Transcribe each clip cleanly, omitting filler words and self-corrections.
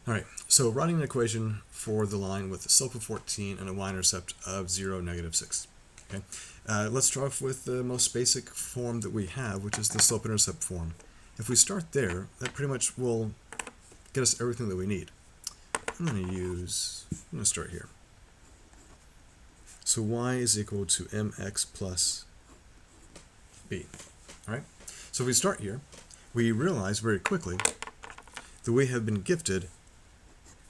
All right, so writing an equation for the line with a slope of 14 and a y-intercept of 0, -6. Okay, let's start off with the most basic form that we have, which is the slope-intercept form. If we start there, that pretty much will get us everything that we need. I'm going to start here. So y is equal to mx plus b. All right, so if we start here, we realize very quickly that we have been gifted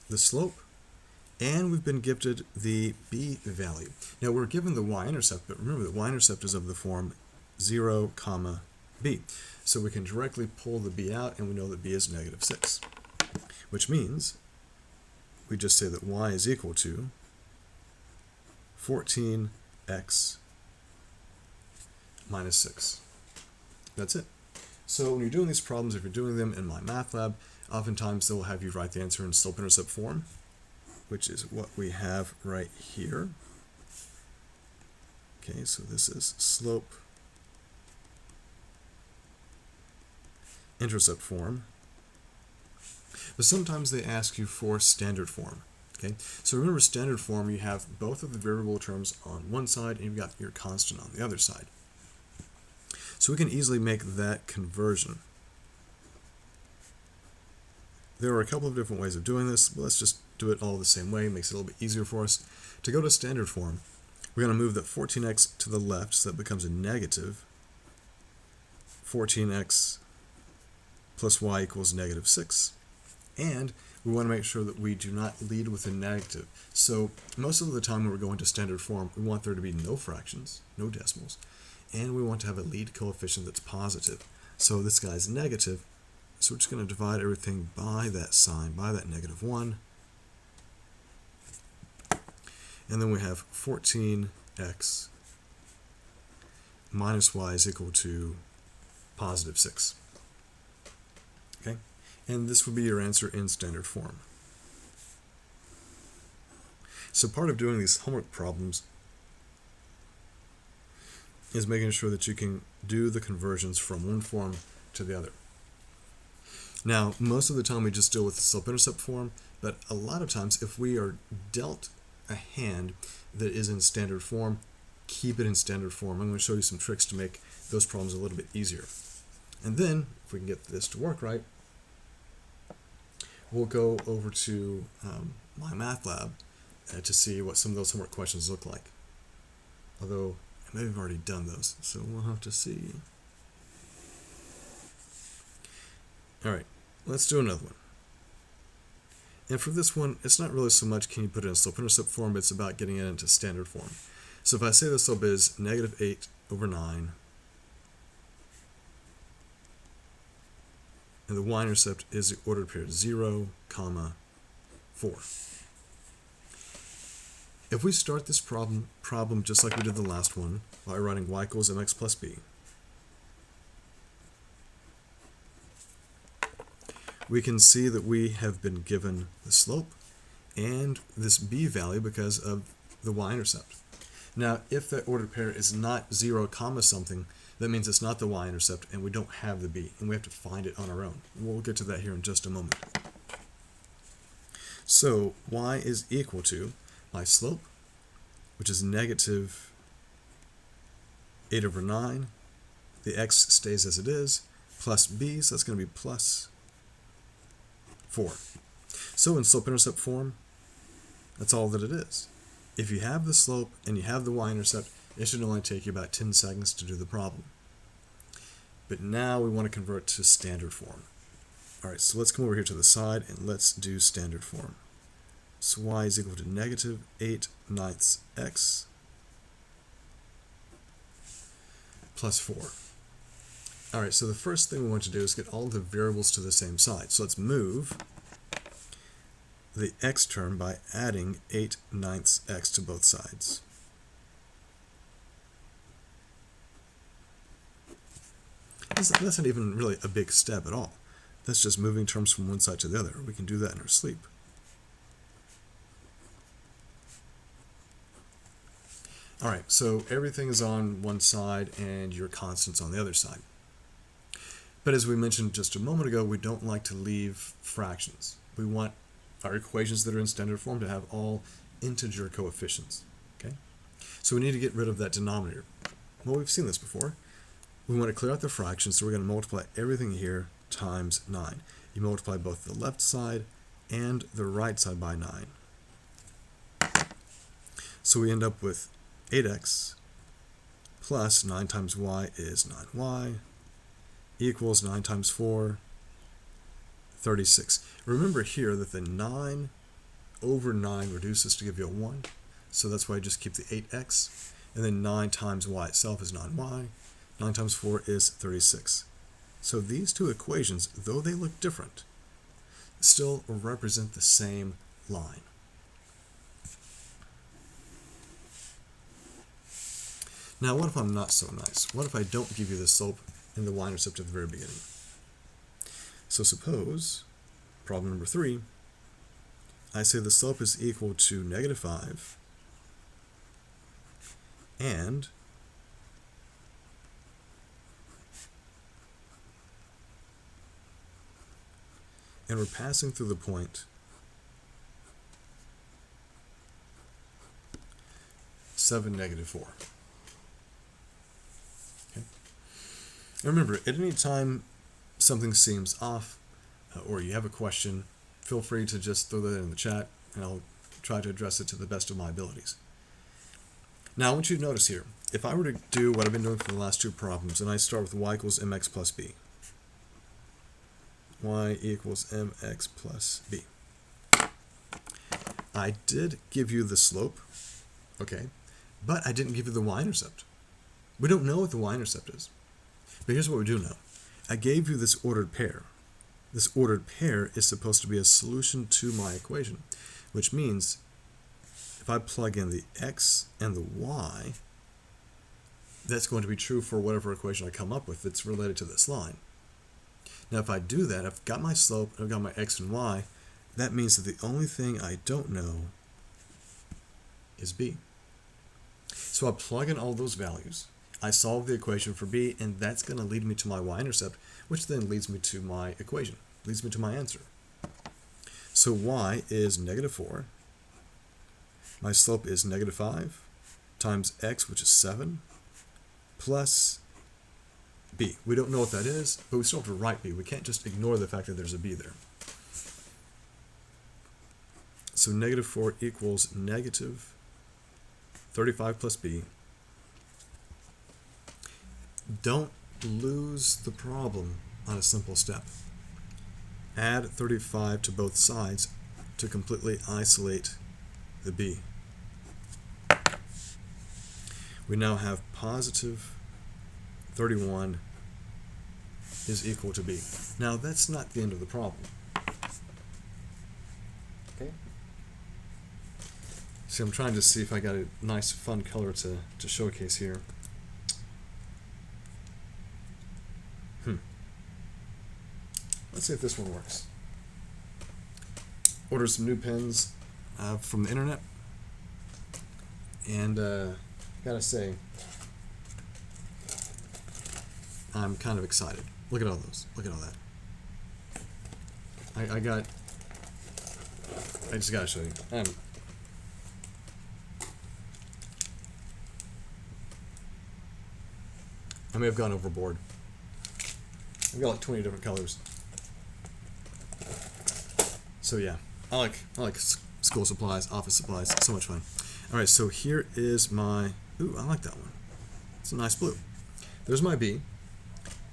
the slope and we've been gifted the b value. Now we're given the y-intercept, but remember that y-intercept is of the form 0, b. So we can directly pull the b out and we know that b is -6, which means we just say that y is equal to 14x minus 6. That's it. So when you're doing these problems, if you're doing them in MyMathLab, oftentimes they'll have you write the answer in slope-intercept form, which is what we have right here. Okay, so this is slope-intercept form. But sometimes they ask you for standard form. Okay, so remember standard form, you have both of the variable terms on one side and you've got your constant on the other side. So we can easily make that conversion. There are a couple of different ways of doing this, but let's just do it all the same way. It makes it a little bit easier for us. To go to standard form, we're going to move that 14x to the left, so that becomes a negative 14x plus y equals -6. And we want to make sure that we do not lead with a negative. So most of the time when we're going to standard form, we want there to be no fractions, no decimals, and we want to have a lead coefficient that's positive. So this guy's negative, so we're just going to divide everything by that sign, by that -1. And then we have 14x minus y is equal to +6. Okay? And this would be your answer in standard form. So part of doing these homework problems is making sure that you can do the conversions from one form to the other. Now, most of the time we just deal with the slope-intercept form, but a lot of times if we are dealt a hand that is in standard form, keep it in standard form. I'm going to show you some tricks to make those problems a little bit easier. And then, if we can get this to work right, we'll go over to MyMathLab to see what some of those homework questions look like. Although, I may have already done those, so we'll have to see. Alright, let's do another one. And for this one, it's not really so much can you put it in slope-intercept form, but it's about getting it into standard form. So if I say the slope is -8/9, and the y-intercept is the ordered pair 0, 4. If we start this problem just like we did the last one, by writing y equals mx plus b, we can see that we have been given the slope and this b value because of the y-intercept. Now, if that ordered pair is not 0, something, that means it's not the y-intercept and we don't have the b, and we have to find it on our own. We'll get to that here in just a moment. So y is equal to my slope, which is -8/9. The x stays as it is, plus b, so that's going to be +4. So in slope-intercept form, that's all that it is. If you have the slope and you have the y-intercept, it should only take you about 10 seconds to do the problem. But now we want to convert to standard form. Alright, so let's come over here to the side and let's do standard form. So y is equal to -8/9x plus 4. Alright, so the first thing we want to do is get all the variables to the same side. So let's move the x term by adding 8/9x to both sides. That's not even really a big step at all. That's just moving terms from one side to the other. We can do that in our sleep. Alright, so everything is on one side and your constant's on the other side. But as we mentioned just a moment ago, we don't like to leave fractions. We want our equations that are in standard form to have all integer coefficients. Okay, so we need to get rid of that denominator. Well, we've seen this before. We want to clear out the fractions, so we're going to multiply everything here times 9. You multiply both the left side and the right side by 9. So we end up with 8x plus 9 times y is 9y equals 9 times 4, 36. Remember here that the 9 over 9 reduces to give you a 1, so that's why I just keep the 8x, and then 9 times y itself is 9y, 9 times 4 is 36. So these two equations, though they look different, still represent the same line. Now, what if I'm not so nice? What if I don't give you the slope and the y-intercept at the very beginning? So suppose, problem number 3, I say the slope is equal to -5 and we're passing through the point 7, -4. Okay. And remember, at any time something seems off or you have a question, feel free to just throw that in the chat and I'll try to address it to the best of my abilities. Now I want you to notice here, if I were to do what I've been doing for the last two problems and I start with y equals mx plus b, y equals mx plus b. I did give you the slope, okay, but I didn't give you the y-intercept. We don't know what the y-intercept is. But here's what we do know. I gave you this ordered pair. This ordered pair is supposed to be a solution to my equation, which means if I plug in the x and the y, that's going to be true for whatever equation I come up with that's related to this line. Now, if I do that, I've got my slope, I've got my x and y, that means that the only thing I don't know is b. So I plug in all those values, I solve the equation for b, and that's going to lead me to my y-intercept, which then leads me to my equation, leads me to my answer. So y is -4, my slope is -5, times x, which is 7, plus b. We don't know what that is, but we still have to write b. We can't just ignore the fact that there's a b there. So -4 equals -35 plus b. Don't lose the problem on a simple step. Add 35 to both sides to completely isolate the b. We now have positive 31 is equal to b. Now that's not the end of the problem. Okay. See, I'm trying to see if I got a nice fun color to showcase here. Let's see if this one works. Ordered some new pens from the internet, and gotta say, I'm kind of excited. Look at all those. Look at all that. I just gotta show you. I may have gone overboard. I've got like 20 different colors. So yeah, I like school supplies, office supplies, so much fun. All right, so here is my, ooh, I like that one. It's a nice blue. There's my B,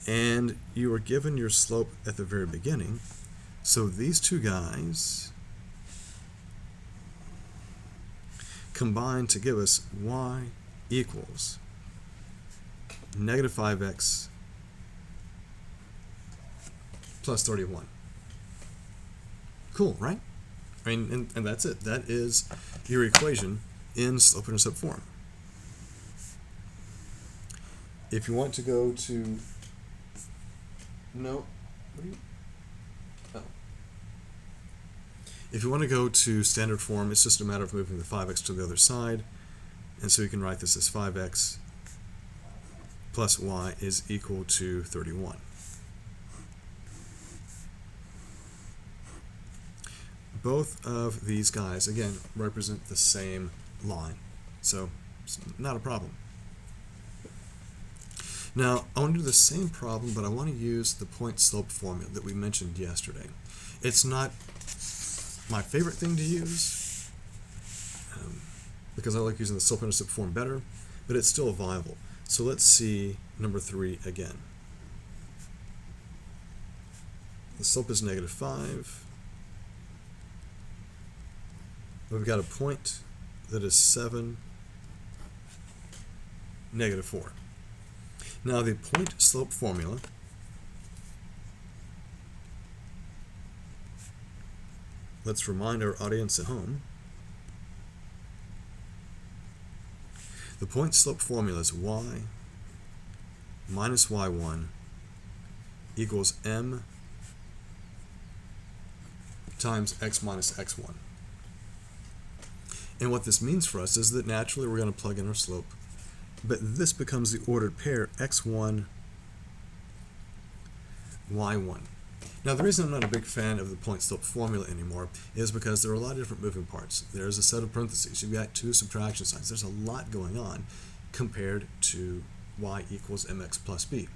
and you are given your slope at the very beginning. So these two guys combine to give us y equals -5x plus 31. Cool, right? I mean, and that's it. That is your equation in slope-intercept form. If you want to go to, no, what are you? Oh. If you want to go to standard form, it's just a matter of moving the 5x to the other side, and so you can write this as 5x plus y is equal to 31. both of these guys, again, represent the same line. So it's not a problem. Now, I want to do the same problem, but I want to use the point-slope formula that we mentioned yesterday. It's not my favorite thing to use because I like using the slope-intercept form better, but it's still viable. So let's see number 3 again. The slope is -5. We've got a point that is 7, -4. Now the point-slope formula let's remind our audience at home. The point-slope formula is y minus y1 equals m times x minus x1. And what this means for us is that naturally we're going to plug in our slope, but this becomes the ordered pair x1, y1. Now the reason I'm not a big fan of the point-slope formula anymore is because there are a lot of different moving parts. There's a set of parentheses. You've got 2 subtraction signs. There's a lot going on compared to y equals mx plus b.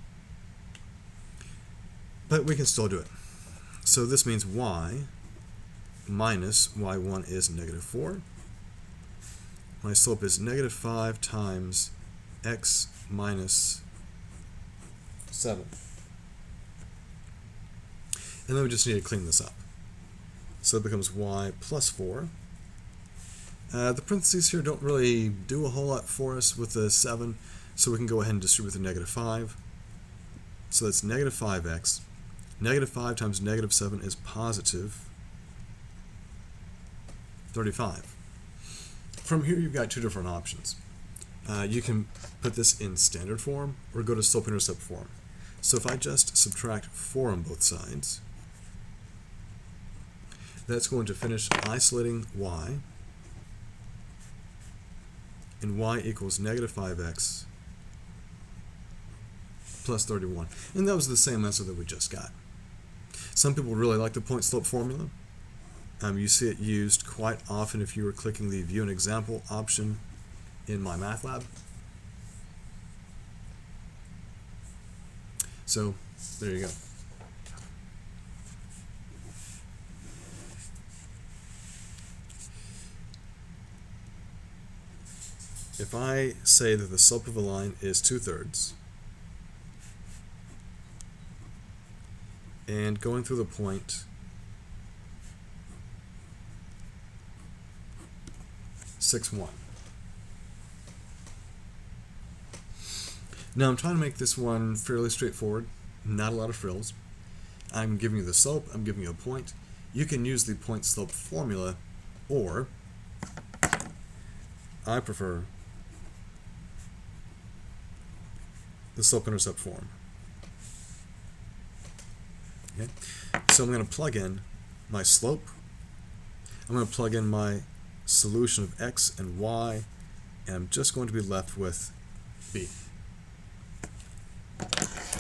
But we can still do it. So this means y minus y1 is -4. My slope is -5 times x minus 7. And then we just need to clean this up. So it becomes y plus 4. The parentheses here don't really do a whole lot for us with the 7, so we can go ahead and distribute the -5. So that's -5x. -5 times -7 is positive 35. From here you've got 2 different options. You can put this in standard form or go to slope-intercept form. So if I just subtract 4 on both sides, that's going to finish isolating y, and y equals -5x plus 31. And that was the same answer that we just got. Some people really like the point-slope formula. You see it used quite often if you were clicking the View an Example option in my math lab. So there you go. If I say that the slope of a line is 2/3, and going through the point 6, 1. Now I'm trying to make this one fairly straightforward, not a lot of frills. I'm giving you the slope, I'm giving you a point. You can use the point-slope formula, or I prefer the slope-intercept form. Okay? So I'm going to plug in my slope. I'm going to plug in my solution of x and y, and I'm just going to be left with b.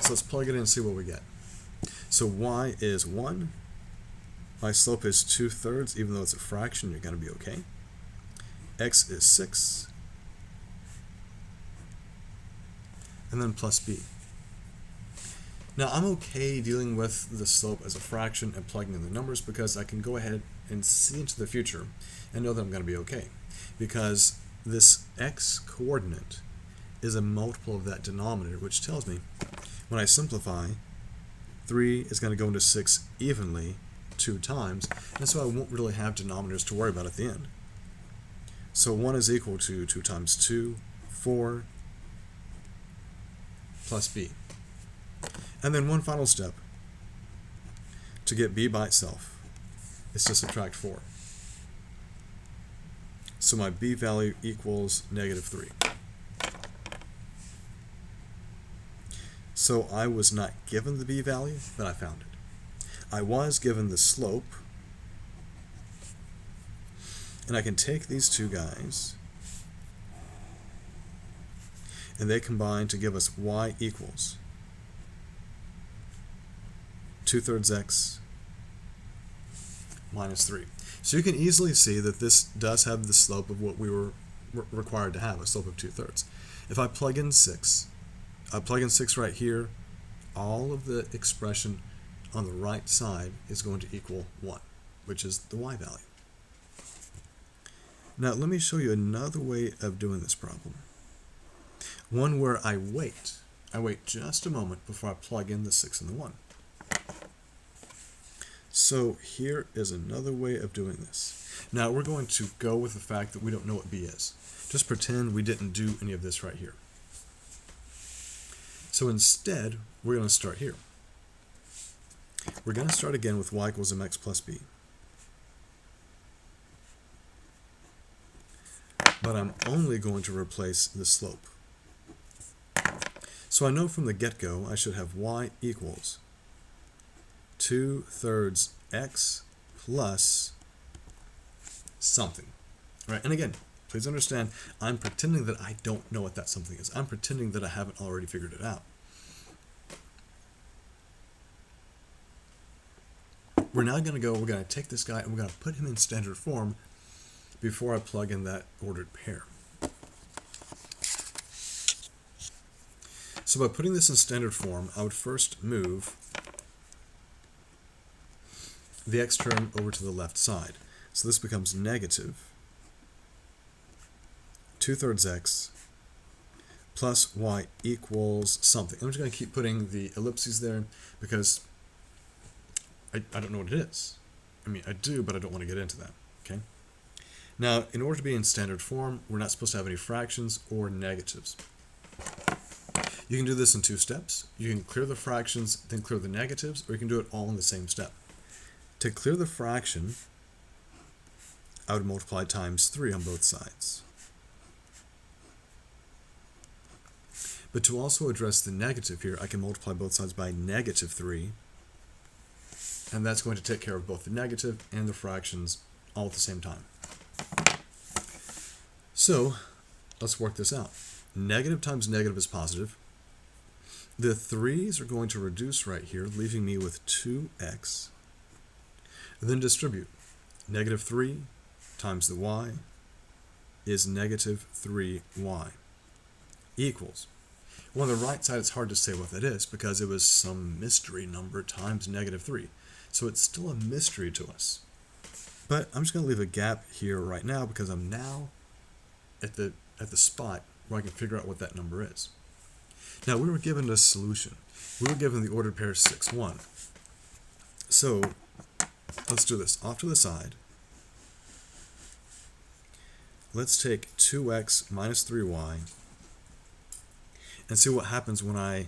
So let's plug it in and see what we get. So y is 1. My slope is 2/3, even though it's a fraction, you're going to be okay. X is 6. And then plus b. Now I'm okay dealing with the slope as a fraction and plugging in the numbers because I can go ahead and see into the future and know that I'm going to be okay. Because this x coordinate is a multiple of that denominator, which tells me when I simplify, 3 is going to go into 6 evenly 2 times, and so I won't really have denominators to worry about at the end. So 1 is equal to 2 times 2, 4, plus b. And then one final step to get b by itself is to subtract 4. So my b value equals -3. So I was not given the b value, but I found it. I was given the slope, and I can take these two guys, and they combine to give us y equals 2/3 x minus 3. So you can easily see that this does have the slope of what we were required to have, a slope of 2/3. If I plug in 6, I plug in 6 right here, all of the expression on the right side is going to equal 1, which is the y value. Now let me show you another way of doing this problem. One where I wait just a moment before I plug in the 6 and the 1. So here is another way of doing this. Now we're going to go with the fact that we don't know what b is. Just pretend we didn't do any of this right here. So instead, we're going to start here. We're going to start again with y equals mx plus b. But I'm only going to replace the slope. So I know from the get-go I should have y equals 2/3 x plus something. All right, and again, please understand, I'm pretending that I don't know what that something is. I'm pretending that I haven't already figured it out. We're now going to go, we're going to take this guy and we're going to put him in standard form before I plug in that ordered pair. So by putting this in standard form, I would first move the x term over to the left side. So this becomes negative 2/3 x plus y equals something. I'm just going to keep putting the ellipses there because I don't know what it is. I mean, I do, but I don't want to get into that. Okay. Now, in order to be in standard form, we're not supposed to have any fractions or negatives. You can do this in 2 steps. You can clear the fractions, then clear the negatives, or you can do it all in the same step. To clear the fraction, I would multiply times 3 on both sides. But to also address the negative here, I can multiply both sides by negative 3, and that's going to take care of both the negative and the fractions all at the same time. So let's work this out. Negative times negative is positive. The 3's are going to reduce right here, leaving me with 2x. And then distribute. Negative 3 times the y is negative 3y equals. Well, on the right side, it's hard to say what that is because it was some mystery number times negative 3. So it's still a mystery to us. But I'm just going to leave a gap here right now because I'm now at the spot where I can figure out what that number is. Now, we were given a solution. We were given the ordered pair 6, 1. So let's do this. Off to the side, let's take 2x minus 3y and see what happens when I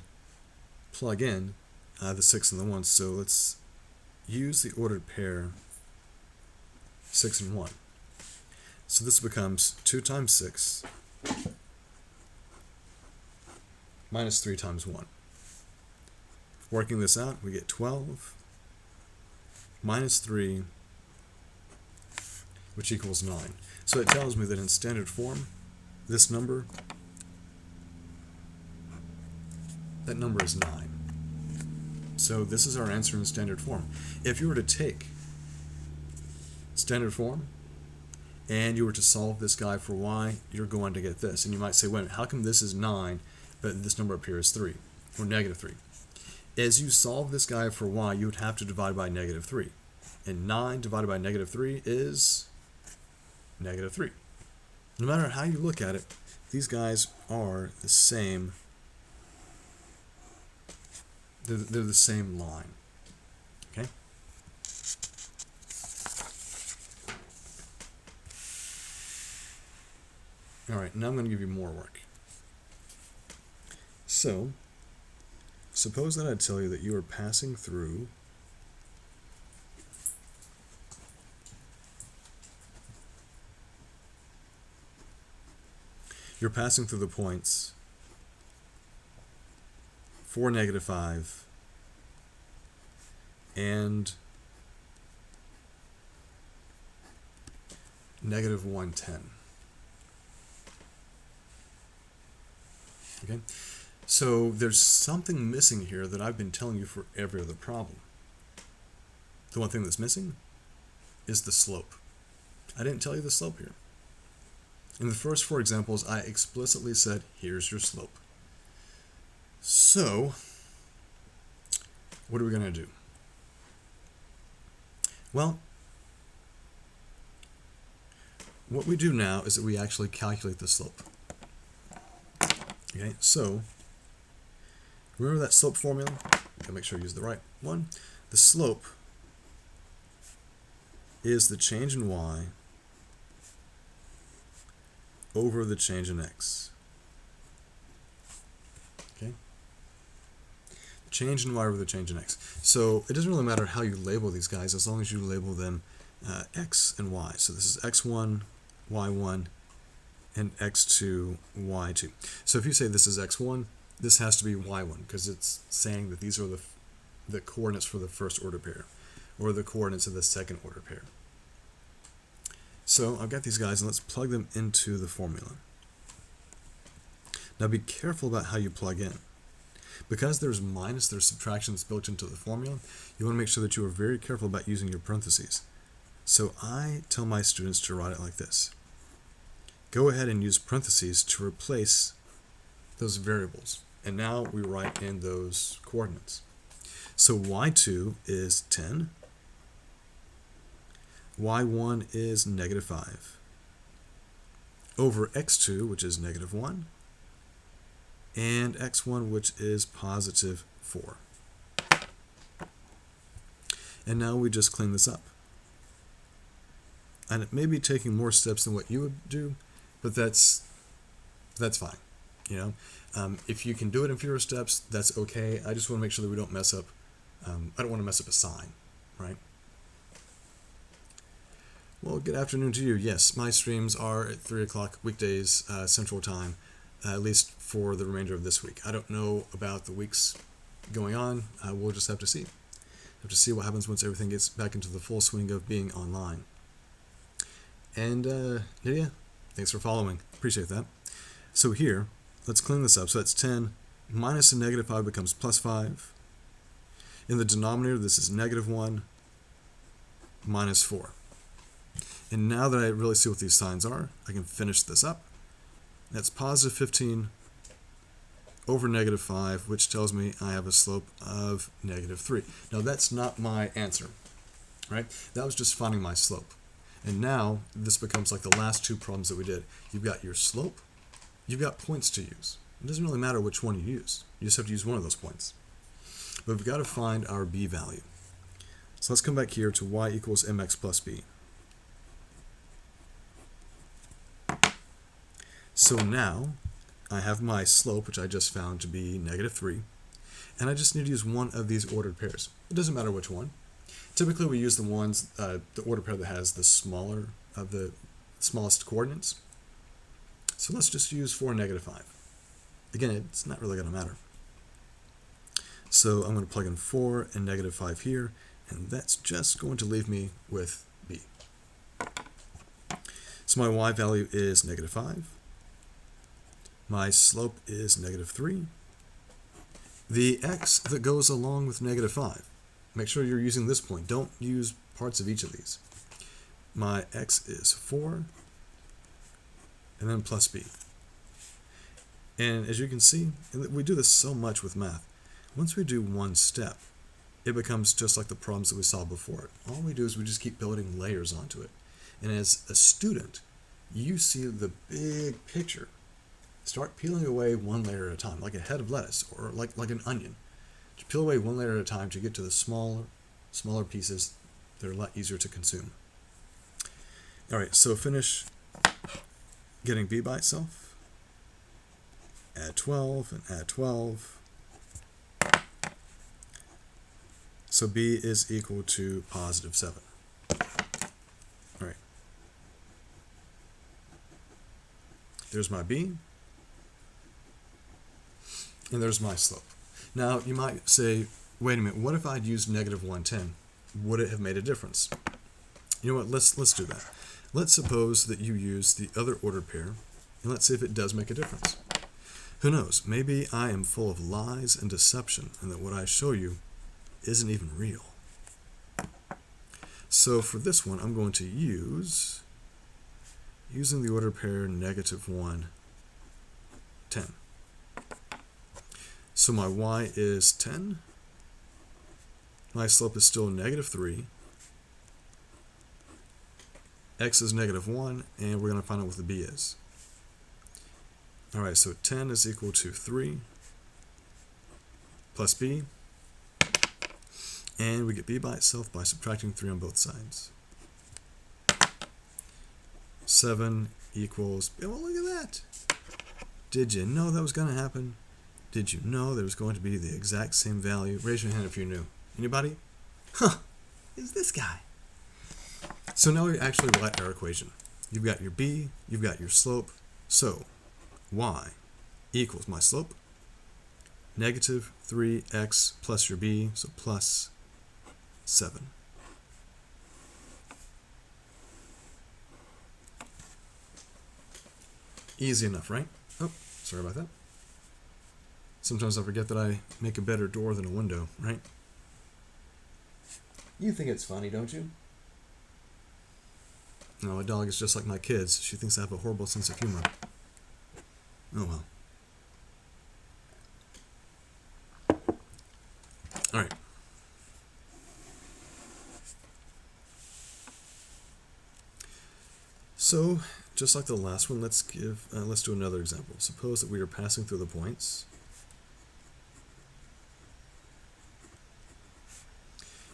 plug in the 6 and the 1. So let's use the ordered pair 6 and 1. So this becomes 2 times 6 minus 3 times 1. Working this out, we get 12 minus 3, which equals 9. So it tells me that in standard form, this number, that number is 9. So this is our answer in standard form. If you were to take standard form and you were to solve this guy for y, you're going to get this. And you might say, wait a minute, how come this is 9, but this number up here is 3, or negative 3? As you solve this guy for y, you would have to divide by negative 3. And 9 divided by negative 3 is negative 3. No matter how you look at it, these guys are the same. They're the same line. Okay? All right, now I'm going to give you more work. So, suppose that I tell you that you are passing through the points 4, negative 5, and negative 110. Okay? So there's something missing here that I've been telling you for every other problem. The one thing that's missing is the slope. I didn't tell you the slope here. In the first 4 examples, I explicitly said, here's your slope. So, what are we going to do? Well, what we do now is that we actually calculate the slope. Okay, so remember that slope formula? Gotta make sure I use the right one. The slope is the change in y over the change in x. Okay? The change in y over the change in x. So it doesn't really matter how you label these guys as long as you label them x and y. So this is x1, y1, and x2, y2. So if you say this is x1, this has to be y1 because it's saying that these are the coordinates for the first order pair or the coordinates of the second order pair. So I've got these guys and let's plug them into the formula. Now be careful about how you plug in. Because there's subtractions built into the formula, you want to make sure that you are very careful about using your parentheses. So I tell my students to write it like this. Go ahead and use parentheses to replace those variables. And now we write in those coordinates. So y2 is 10. y1 is -5. Over x2, which is -1. And x1, which is +4. And now we just clean this up. And it may be taking more steps than what you would do, but that's fine. You know, if you can do it in fewer steps, that's okay. I just want to make sure that we don't mess up. I don't want to mess up a sign, right? Well, good afternoon to you. Yes, my streams are at 3 o'clock weekdays Central Time, at least for the remainder of this week. I don't know about the weeks going on. We'll just have to see. Have to see what happens once everything gets back into the full swing of being online. And yeah, thanks for following. Appreciate that. So here, let's clean this up. So that's 10 minus a -5 becomes +5. In the denominator, this is -1 minus 4. And now that I really see what these signs are, I can finish this up. That's +15 over -5, which tells me I have a slope of -3. Now that's not my answer, right? That was just finding my slope. And now this becomes like the last 2 problems that we did. You've got your slope, you've got points to use. It doesn't really matter which one you use. You just have to use one of those points. But we've got to find our b value. So let's come back here to y equals mx plus b. So now I have my slope, which I just found to be -3, and I just need to use one of these ordered pairs. It doesn't matter which one. Typically we use the ordered pair that has the smaller of the smallest coordinates. So let's just use 4 and -5. Again, it's not really going to matter. So I'm going to plug in 4 and -5 here, and that's just going to leave me with b. So my y value is -5. My slope is -3. The x that goes along with -5, make sure you're using this point. Don't use parts of each of these. My x is 4, and then plus b. And as you can see, and we do this so much with math, once we do one step, it becomes just like the problems that we saw before it. All we do is we just keep building layers onto it. And as a student, you see the big picture. Start peeling away one layer at a time, like a head of lettuce or like an onion. Just peel away one layer at a time to get to the smaller pieces that are a lot easier to consume. All right, so finish getting b by itself. Add 12 and add 12. So b is equal to +7. All right. There's my b. And there's my slope. Now, you might say, wait a minute, what if I'd used -110? Would it have made a difference? You know what, let's do that. Let's suppose that you use the other ordered pair, and let's see if it does make a difference. Who knows, maybe I am full of lies and deception, and that what I show you isn't even real. So for this one, I'm going to use, using the order pair -1, 10. So my y is 10. My slope is still -3. X is -1, and we're going to find out what the b is. All right, so 10 is equal to 3 plus b, and we get b by itself by subtracting 3 on both sides. 7 equals, oh, look at that. Did you know that was going to happen? Did you know there was going to be the exact same value? Raise your hand if you knew. Anybody? Huh, it's this guy. So now we actually write our equation. You've got your b, you've got your slope. So y equals my slope, -3x plus your b, so plus 7. Easy enough, right? Oh, sorry about that. Sometimes I forget that I make a better door than a window, right? You think it's funny, don't you? No, my dog is just like my kids. She thinks I have a horrible sense of humor. Oh well. All right. So, just like the last one, let's do another example. Suppose that we are passing through the points.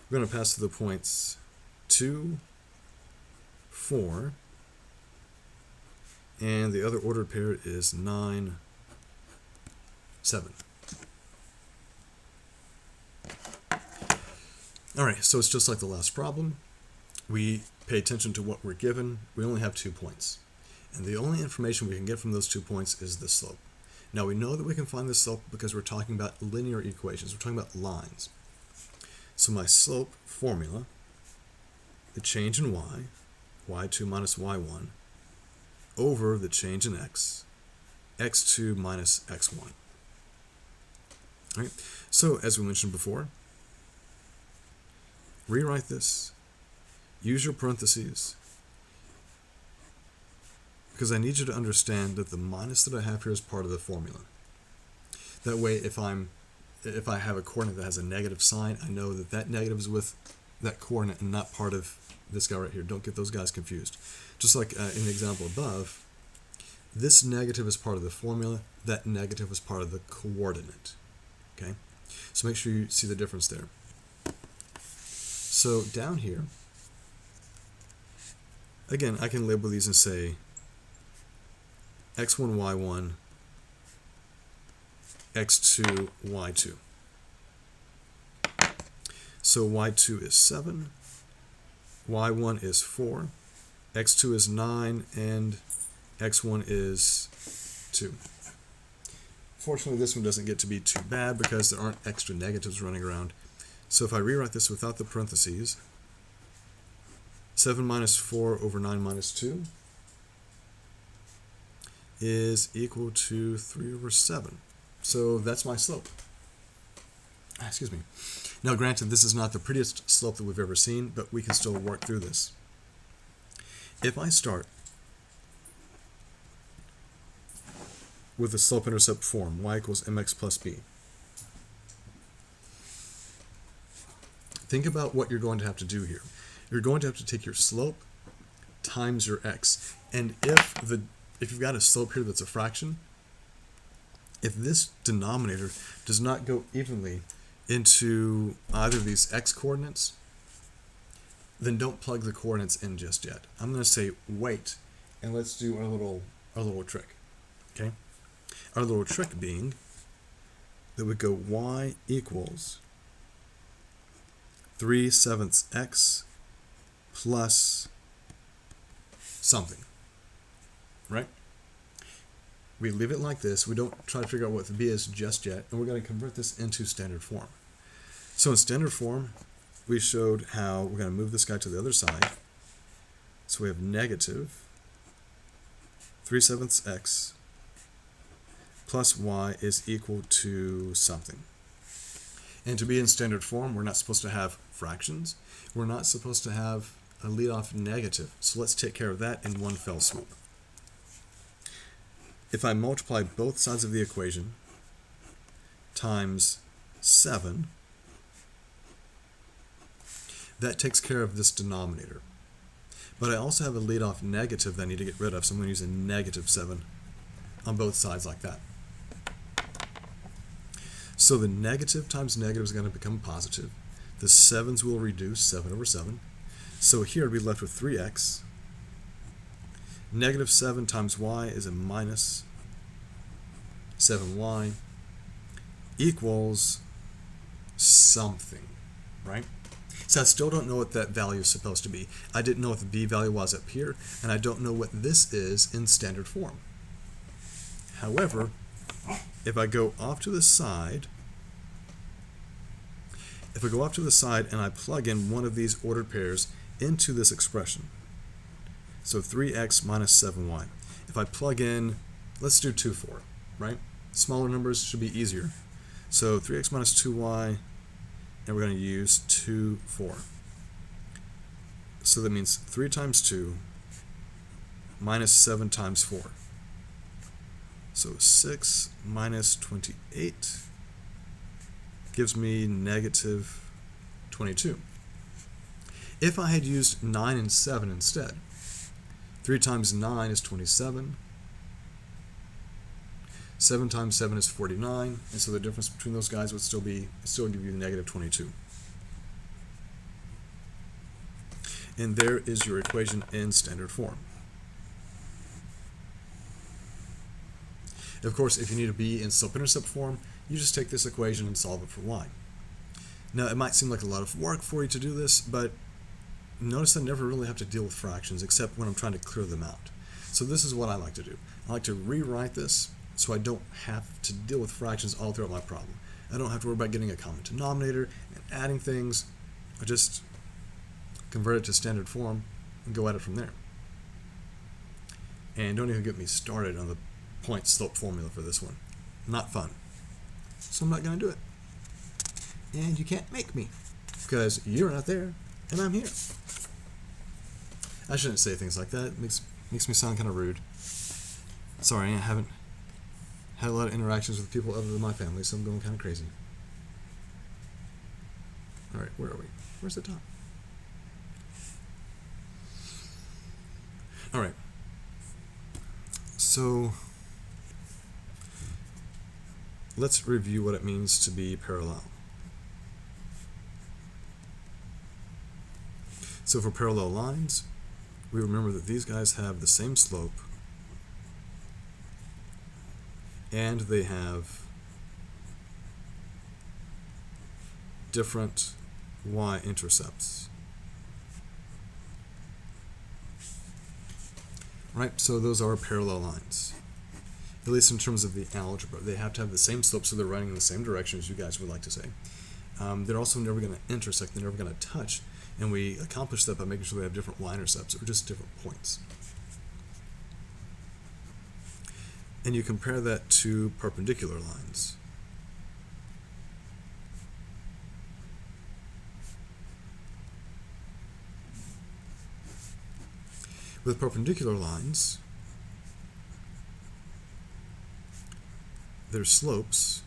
We're going to pass through the points 2, 4, and the other ordered pair is 9, 7. All right, so it's just like the last problem. We pay attention to what we're given. We only have 2 points. And the only information we can get from those 2 points is the slope. Now we know that we can find the slope because we're talking about linear equations. We're talking about lines. So my slope formula, the change in y, y2 minus y1, over the change in x, x2 minus x1. All right? So as we mentioned before, rewrite this, use your parentheses, because I need you to understand that the minus that I have here is part of the formula. That way, if I have a coordinate that has a negative sign, I know that that negative is with that coordinate and not part of this guy right here. Don't get those guys confused. Just like in the example above, this negative is part of the formula, that negative is part of the coordinate. Okay? So make sure you see the difference there. So down here, again, I can label these and say x1, y1, x2, y2. So y2 is 7, y1 is 4, x2 is 9, and x1 is 2. Fortunately, this one doesn't get to be too bad because there aren't extra negatives running around. So if I rewrite this without the parentheses, 7 minus 4 over 9 minus 2 is equal to 3 over 7. So that's my slope. Excuse me. Now granted, this is not the prettiest slope that we've ever seen, but we can still work through this. If I start with the slope-intercept form, y equals mx plus b, think about what you're going to have to do here. You're going to have to take your slope times your x. And if you've got a slope here that's a fraction, if this denominator does not go evenly into either of these x coordinates, then don't plug the coordinates in just yet. I'm going to say wait, and let's do our little trick. Okay? Our little trick being that we go y equals 3/7 x plus something, right? We leave it like this. We don't try to figure out what the b is just yet, and we're going to convert this into standard form. So in standard form, we showed how we're going to move this guy to the other side. So we have negative 3/7 x plus y is equal to something. And to be in standard form, we're not supposed to have fractions, we're not supposed to have a lead-off negative. So let's take care of that in one fell swoop. If I multiply both sides of the equation times 7, that takes care of this denominator. But I also have a lead-off negative that I need to get rid of, so I'm going to use a negative 7 on both sides like that. So the negative times negative is going to become positive. The 7s will reduce 7 over 7. So here I'd be left with 3x. Negative 7 times y is a minus 7y equals something, right? So I still don't know what that value is supposed to be. I didn't know what the b value was up here, and I don't know what this is in standard form. However, if I go off to the side, and I plug in one of these ordered pairs into this expression, so 3x minus 7y. If I plug in, let's do 2, 4, right? Smaller numbers should be easier. So 3x minus 2y, and we're going to use 2, 4. So that means 3 times 2 minus 7 times 4. So 6 minus 28 gives me negative 22. If I had used 9 and 7 instead, 3 times 9 is 27. 7 times 7 is 49, and so the difference between those guys would still give you negative 22. And there is your equation in standard form. Of course, if you need to be in slope-intercept form, you just take this equation and solve it for y. Now, it might seem like a lot of work for you to do this, but notice I never really have to deal with fractions except when I'm trying to clear them out. So this is what I like to do. I like to rewrite this so I don't have to deal with fractions all throughout my problem. I don't have to worry about getting a common denominator and adding things. I just convert it to standard form and go at it from there. And don't even get me started on the point slope formula for this one. Not fun. So I'm not going to do it. And you can't make me, because you're not there and I'm here. I shouldn't say things like that. It makes me sound kind of rude. Sorry, I haven't had a lot of interactions with people other than my family, so I'm going kind of crazy. All right, where are we? Where's the top? All right. So let's review what it means to be parallel. So for parallel lines, we remember that these guys have the same slope and they have different y-intercepts. Right, so those are parallel lines. At least in terms of the algebra. They have to have the same slope, so they're running in the same direction, as you guys would like to say. They're also never going to intersect, they're never going to touch, and we accomplish that by making sure they have different y-intercepts, or just different points. And you compare that to perpendicular lines. With perpendicular lines, their slopes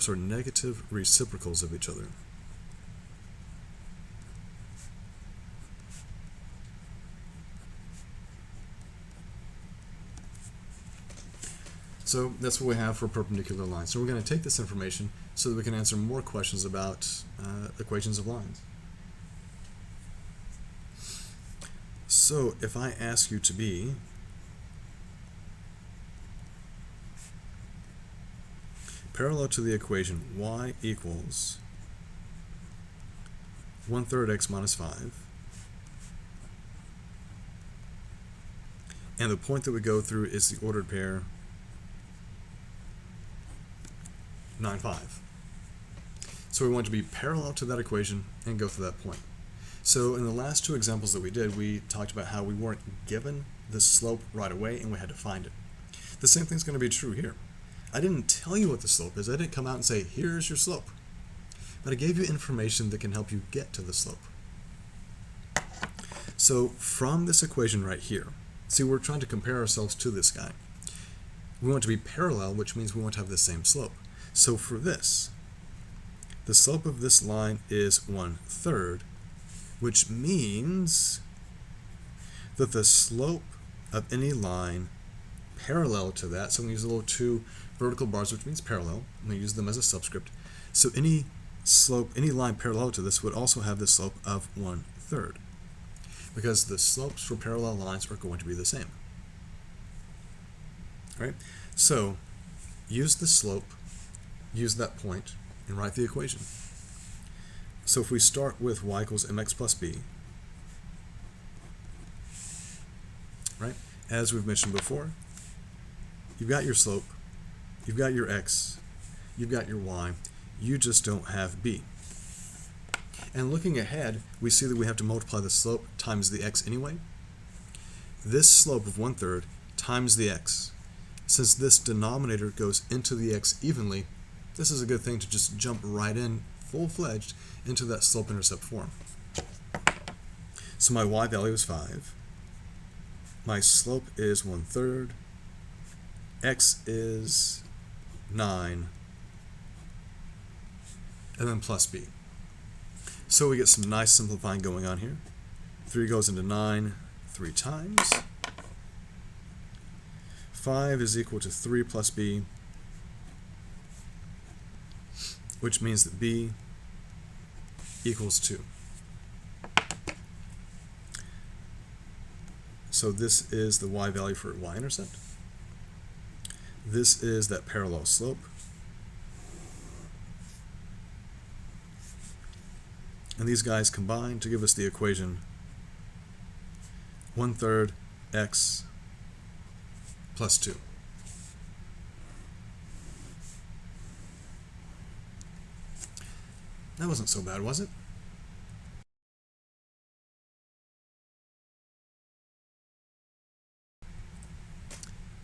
are negative reciprocals of each other. So that's what we have for perpendicular lines. So we're going to take this information so that we can answer more questions about equations of lines. So if I ask you to be parallel to the equation y equals 1/3 x minus 5, and the point that we go through is the ordered pair 9, 5. So we want to be parallel to that equation and go through that point. So in the last two examples that we did, we talked about how we weren't given the slope right away and we had to find it. The same thing's going to be true here. I didn't tell you what the slope is. I didn't come out and say, here's your slope. But I gave you information that can help you get to the slope. So from this equation right here, see, we're trying to compare ourselves to this guy. We want to be parallel, which means we want to have the same slope. So for this, the slope of this line is 1/3, which means that the slope of any line parallel to that, so I'm going to use the little two vertical bars, which means parallel. I'm going to use them as a subscript. So any slope, any line parallel to this would also have the slope of 1/3, because the slopes for parallel lines are going to be the same. All right? So use the slope, use that point, and write the equation. So if we start with y equals mx plus b, right? As we've mentioned before, you've got your slope, you've got your x, you've got your y, you just don't have b. And looking ahead, we see that we have to multiply the slope times the x anyway. This slope of 1/3 times the x. Since this denominator goes into the x evenly, this is a good thing to just jump right in, full-fledged, into that slope-intercept form. So my y value is 5. My slope is 1/3. X is 9. And then plus b. So we get some nice simplifying going on here. 3 goes into 9 3 times. 5 is equal to 3 plus b, which means that b equals 2. So this is the y value for y-intercept. This is that parallel slope. And these guys combine to give us the equation 1/3 x plus 2. That wasn't so bad, was it?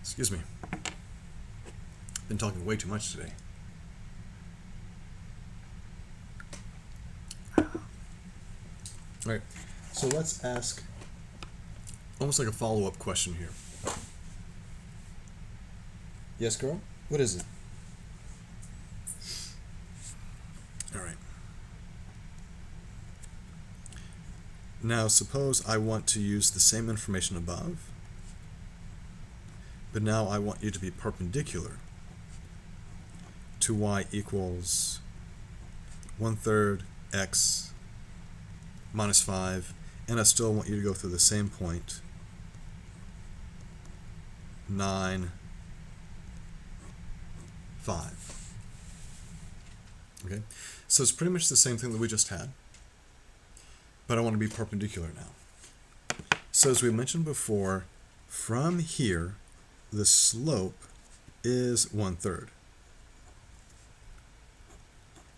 Excuse me. Been talking way too much today. All right, so let's ask almost like a follow-up question here. Yes, girl? What is it? All right. Now, suppose I want to use the same information above, but now I want you to be perpendicular to y equals 1/3 x minus 5, and I still want you to go through the same point, 9, 5. Okay, so it's pretty much the same thing that we just had, but I want to be perpendicular now. So as we mentioned before, from here, the slope is 1/3.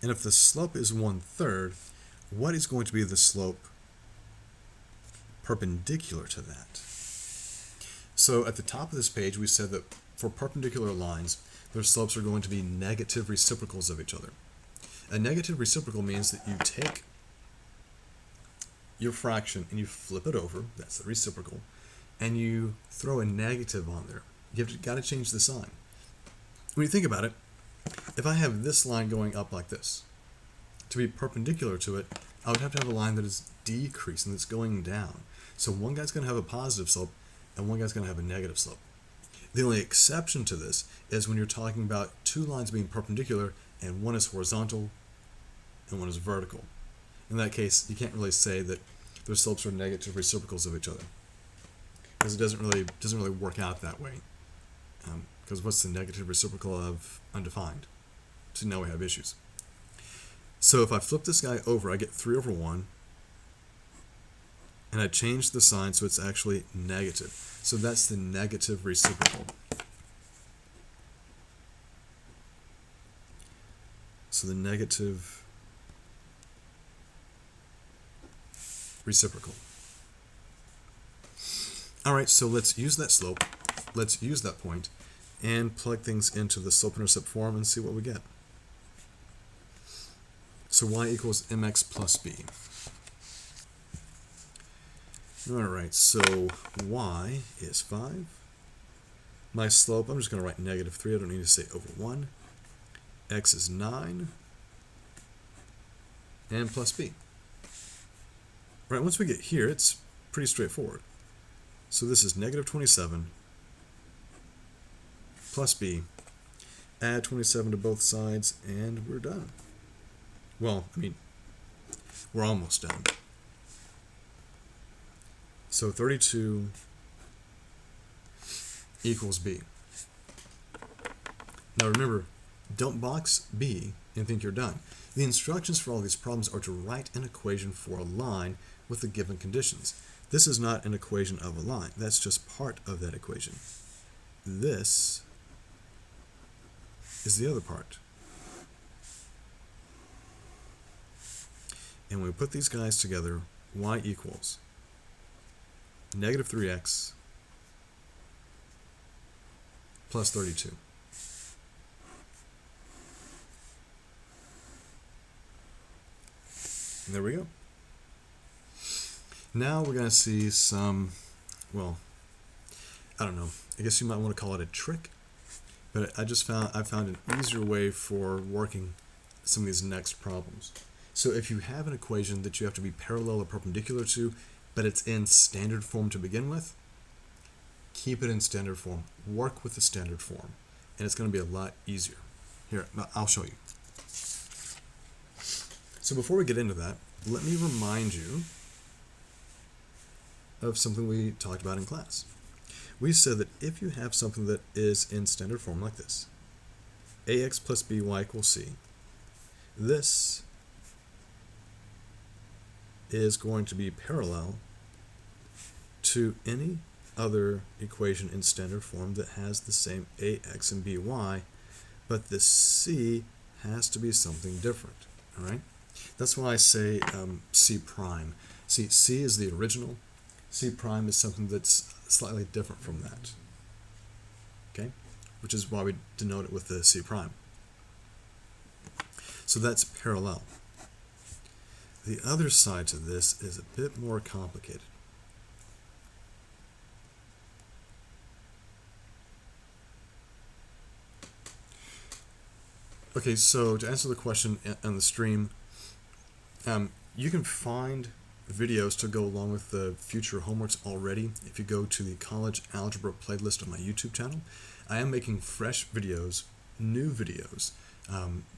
And if the slope is 1/3, what is going to be the slope perpendicular to that? So at the top of this page, we said that for perpendicular lines, their slopes are going to be negative reciprocals of each other. A negative reciprocal means that you take your fraction and you flip it over, that's the reciprocal, and you throw a negative on there. You've got to change the sign. When you think about it, if I have this line going up like this, to be perpendicular to it, I would have to have a line that is decreasing, that's going down. So one guy's going to have a positive slope, and one guy's going to have a negative slope. The only exception to this is when you're talking about two lines being perpendicular, and one is horizontal, and one is vertical. In that case, you can't really say that their slopes are negative reciprocals of each other, because it doesn't really work out that way. Because what's the negative reciprocal of undefined? So now we have issues. So if I flip this guy over, I get 3/1, and I change the sign so it's actually negative. So that's the negative reciprocal. So the negative reciprocal. All right, so let's use that slope. Let's use that point. and plug things into the slope-intercept form and see what we get. So y equals mx plus b. Alright, so y is 5. My slope, I'm just going to write -3. I don't need to say over 1. X is 9. And plus b. Right, once we get here, it's pretty straightforward. So this is -27 plus b. Add 27 to both sides, and we're done. Well, I mean, we're almost done. So 32 equals b. Now remember, don't box b and think you're done. The instructions for all these problems are to write an equation for a line with the given conditions. This is not an equation of a line. That's just part of that equation. This is the other part. And when we put these guys together, y equals -3x plus 32. And there we go. Now we're going to see some, well, I don't know. I guess you might want to call it a trick. But I found an easier way for working some of these next problems. So if you have an equation that you have to be parallel or perpendicular to, but it's in standard form to begin with, keep it in standard form. Work with the standard form. And it's going to be a lot easier. Here, I'll show you. So before we get into that, let me remind you of something we talked about in class. We said that if you have something that is in standard form like this, ax plus by equals c, this is going to be parallel to any other equation in standard form that has the same ax and by, but the c has to be something different. All right? That's why I say c prime. See, c is the original. C prime is something that's slightly different from that. Okay? Which is why we denote it with the c prime. So that's parallel. The other side to this is a bit more complicated. Okay, so to answer the question on the stream, you can find videos to go along with the future homeworks already if you go to the college algebra playlist on my YouTube channel. I am making fresh videos, new videos.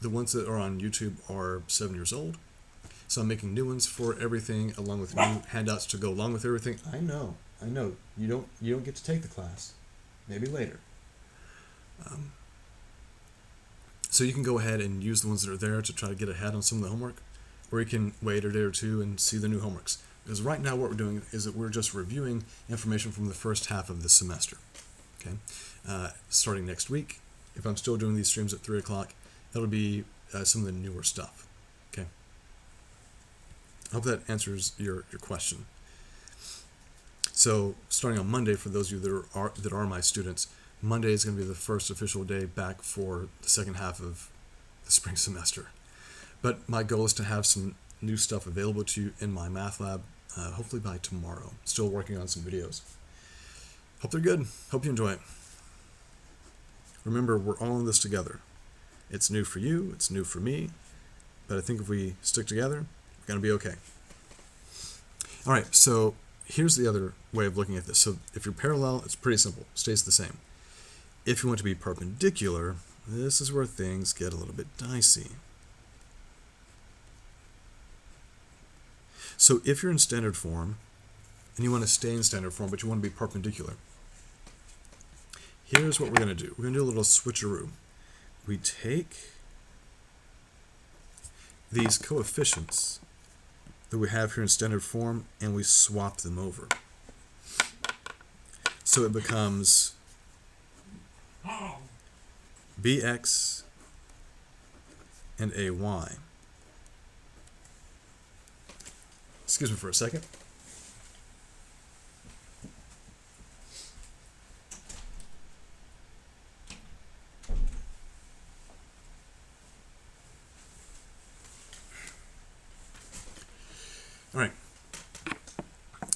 The ones that are on YouTube are 7 years old, so I'm making new ones for everything, along with new handouts to go along with everything. I know. You don't get to take the class. Maybe later. So you can go ahead and use the ones that are there to try to get ahead on some of the homework, or you can wait a day or two and see the new homeworks. Because right now what we're doing is that we're just reviewing information from the first half of the semester. Okay, starting next week, if I'm still doing these streams at 3 o'clock, that'll be some of the newer stuff. Okay, I hope that answers your question. So starting on Monday, for those of you that are my students, Monday is going to be the first official day back for the second half of the spring semester. But my goal is to have some new stuff available to you in my math lab, hopefully by tomorrow. Still working on some videos. Hope they're good. Hope you enjoy it. Remember, we're all in this together. It's new for you, it's new for me, but I think if we stick together, we're going to be okay. All right, so here's the other way of looking at this. So if you're parallel, it's pretty simple. Stays the same. If you want to be perpendicular, this is where things get a little bit dicey. So if you're in standard form, and you want to stay in standard form, but you want to be perpendicular, here's what we're going to do. We're going to do a little switcheroo. We take these coefficients that we have here in standard form, and we swap them over. So it becomes bx and ay. Excuse me for a second. All right.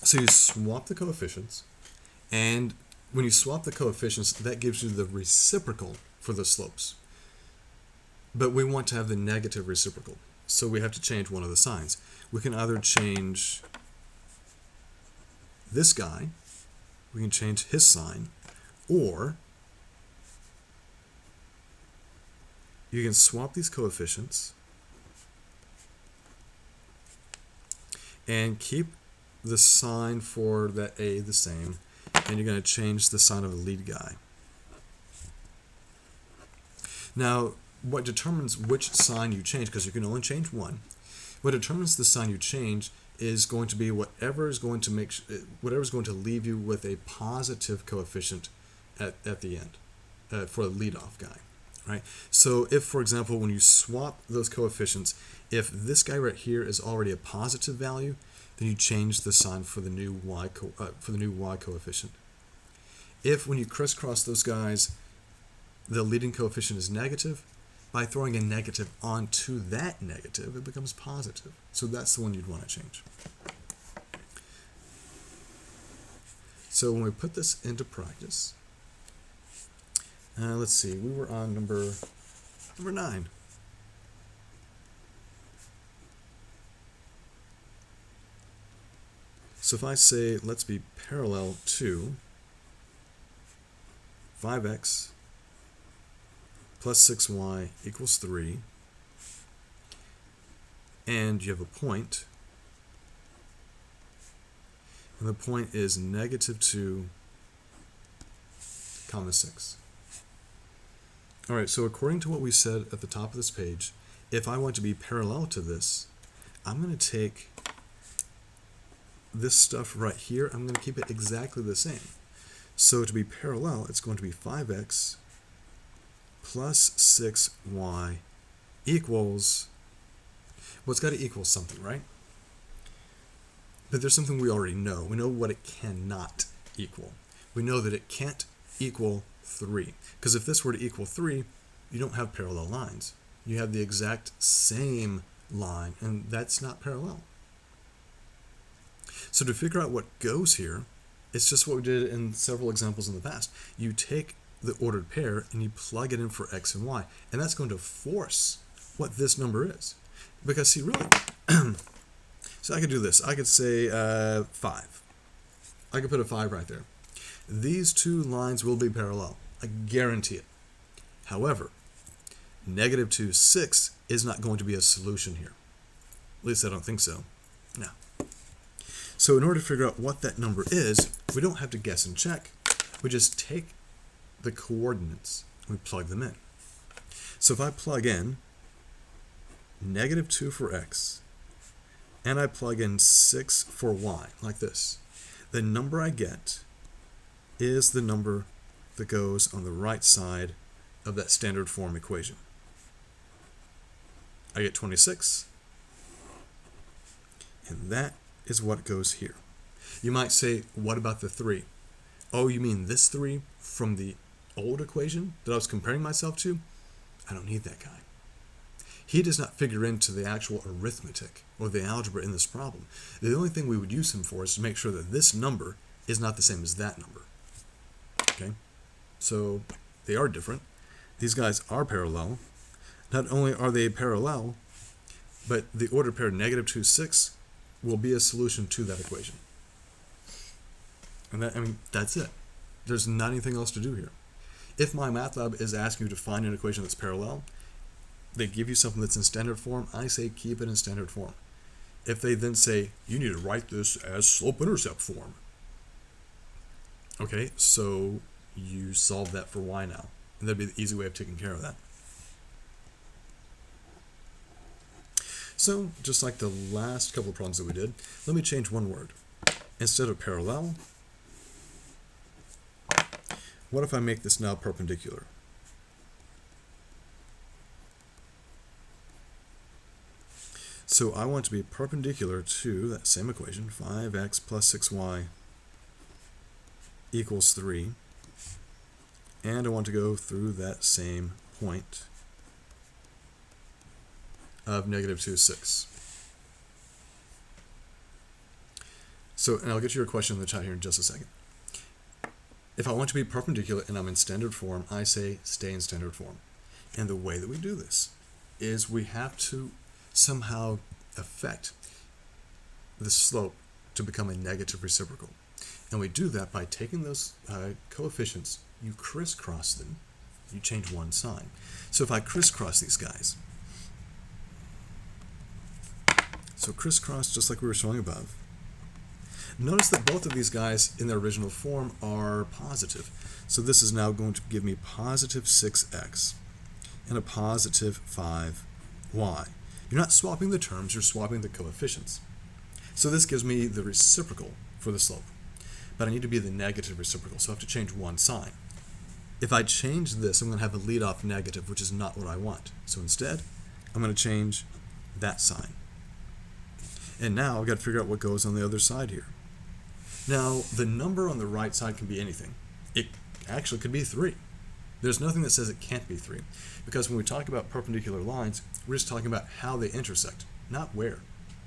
So you swap the coefficients, and when you swap the coefficients, that gives you the reciprocal for the slopes. But we want to have the negative reciprocal, so we have to change one of the signs. We can either change this guy, we can change his sign, or you can swap these coefficients and keep the sign for that A the same, and you're going to change the sign of the lead guy. Now, what determines which sign you change, because you can only change one, what determines the sign you change is going to be whatever is going to leave you with a positive coefficient at the end for the leadoff guy, right? So if, for example, when you swap those coefficients, if this guy right here is already a positive value, then you change the sign for the new y coefficient. If when you crisscross those guys, the leading coefficient is negative, by throwing a negative onto that negative, it becomes positive. So that's the one you'd want to change. So when we put this into practice, let's see, we were on number 9. So if I say, let's be parallel to 5x plus 6y equals 3, and you have a point, and the point is negative 2, comma 6. All right, so according to what we said at the top of this page, if I want to be parallel to this, I'm going to take this stuff right here, I'm going to keep it exactly the same. So to be parallel, it's going to be 5x plus 6y equals, well, it's got to equal something, right? But there's something we already know. We know what it cannot equal. We know that it can't equal 3. Because if this were to equal 3, you don't have parallel lines. You have the exact same line, and that's not parallel. So to figure out what goes here, it's just what we did in several examples in the past. You take the ordered pair and you plug it in for x and y, and that's going to force what this number is. Because see, really, so I could do this. I could say 5. I could put a 5 right there. These two lines will be parallel. I guarantee it. However, negative 2, 6 is not going to be a solution here. At least I don't think so. No. So in order to figure out what that number is, we don't have to guess and check. We just take the coordinates and we plug them in. So if I plug in negative 2 for x and I plug in 6 for y, like this, the number I get is the number that goes on the right side of that standard form equation. I get 26, and that is what goes here. You might say, what about the 3? Oh, you mean this 3 from the old equation that I was comparing myself to? I don't need that guy. He does not figure into the actual arithmetic or the algebra in this problem. The only thing we would use him for is to make sure that this number is not the same as that number. Okay? So they are different. These guys are parallel. Not only are they parallel, but the ordered pair negative 2, 6 will be a solution to that equation. And that, I mean, that's it. There's not anything else to do here. If MyMathLab is asking you to find an equation that's parallel, they give you something that's in standard form, I say keep it in standard form. If they then say, you need to write this as slope-intercept form, okay, so you solve that for y now. And that'd be the easy way of taking care of that. So, just like the last couple of problems that we did, let me change one word. Instead of parallel, what if I make this now perpendicular? So I want to be perpendicular to that same equation, 5x plus 6y equals 3. And I want to go through that same point of negative 2, 6. So, and I'll get to your question in the chat here in just a second. If I want to be perpendicular and I'm in standard form, I say stay in standard form. And the way that we do this is we have to somehow affect the slope to become a negative reciprocal. And we do that by taking those coefficients, you crisscross them, you change one sign. So if I crisscross these guys, so crisscross just like we were showing above, notice that both of these guys in their original form are positive. So this is now going to give me positive 6x and a positive 5y. You're not swapping the terms, you're swapping the coefficients. So this gives me the reciprocal for the slope. But I need to be the negative reciprocal, so I have to change one sign. If I change this, I'm going to have a lead-off negative, which is not what I want. So instead, I'm going to change that sign. And now I've got to figure out what goes on the other side here. Now, the number on the right side can be anything. It actually could be 3. There's nothing that says it can't be 3. Because when we talk about perpendicular lines, we're just talking about how they intersect, not where.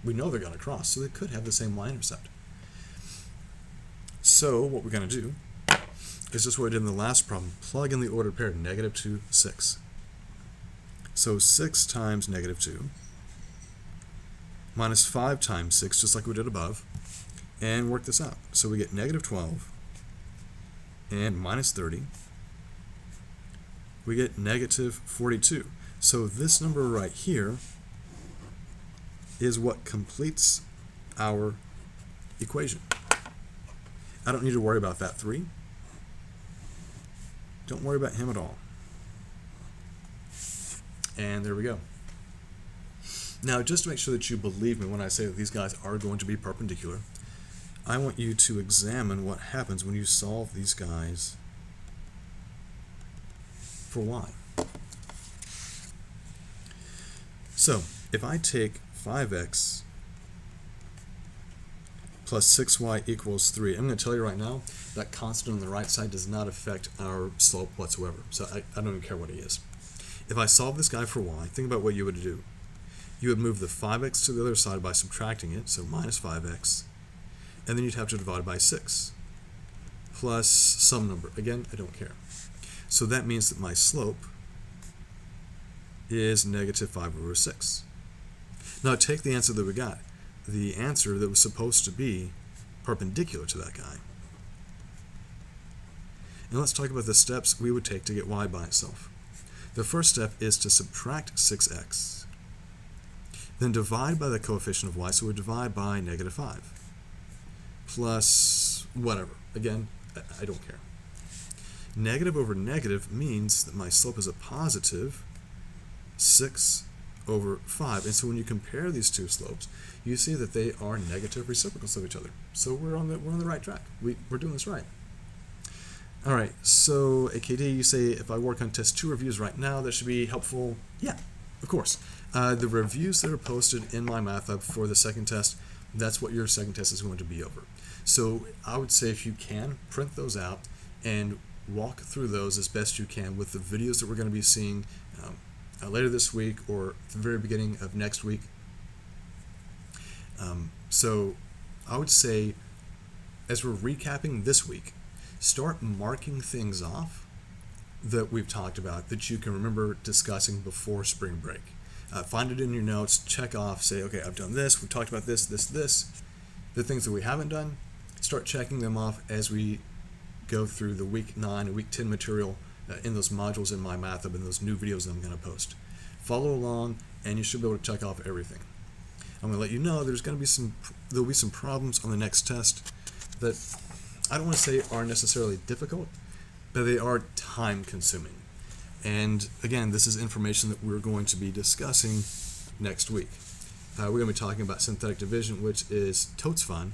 We know they're going to cross, so they could have the same y-intercept. So what we're going to do is just what we did in the last problem. Plug in the ordered pair, negative 2, 6. So 6 times negative 2 minus 5 times 6, just like we did above, and work this out. So we get negative 12 and minus 30. We get negative 42. So this number right here is what completes our equation. I don't need to worry about that 3. Don't worry about him at all. And there we go. Now, just to make sure that you believe me when I say that these guys are going to be perpendicular, I want you to examine what happens when you solve these guys for y. So, if I take 5x plus 6y equals 3, I'm going to tell you right now, that constant on the right side does not affect our slope whatsoever. So I don't even care what it is. If I solve this guy for y, think about what you would do. You would move the 5x to the other side by subtracting it, so minus 5x, and then you'd have to divide by 6, plus some number. Again, I don't care. So that means that my slope is negative 5 over 6. Now take the answer that we got, the answer that was supposed to be perpendicular to that guy. And let's talk about the steps we would take to get y by itself. The first step is to subtract 6x. Then divide by the coefficient of y, so we divide by negative 5. Plus whatever. Again, I don't care. Negative over negative means that my slope is a positive 6 over 5. And so when you compare these two slopes, you see that they are negative reciprocals of each other. So we're on the right track. We're doing this right. All right, so AKD, you say if I work on test 2 reviews right now, that should be helpful. Yeah, of course. The reviews that are posted in my math lab for the second test, that's what your second test is going to be over. So I would say if you can, print those out and walk through those as best you can with the videos that we're going to be seeing later this week or at the very beginning of next week. So I would say, as we're recapping this week, start marking things off that we've talked about that you can remember discussing before spring break. Find it in your notes, check off, say, okay, I've done this, we've talked about this. The things that we haven't done, start checking them off as we go through the week 9 and week 10 material in those modules in my math lab and those new videos that I'm going to post. Follow along and you should be able to check off everything. I'm going to let you know there'll be some problems on the next test that I don't want to say are necessarily difficult, but they are time consuming. And again, this is information that we're going to be discussing next week. We're going to be talking about synthetic division, which is totes fun.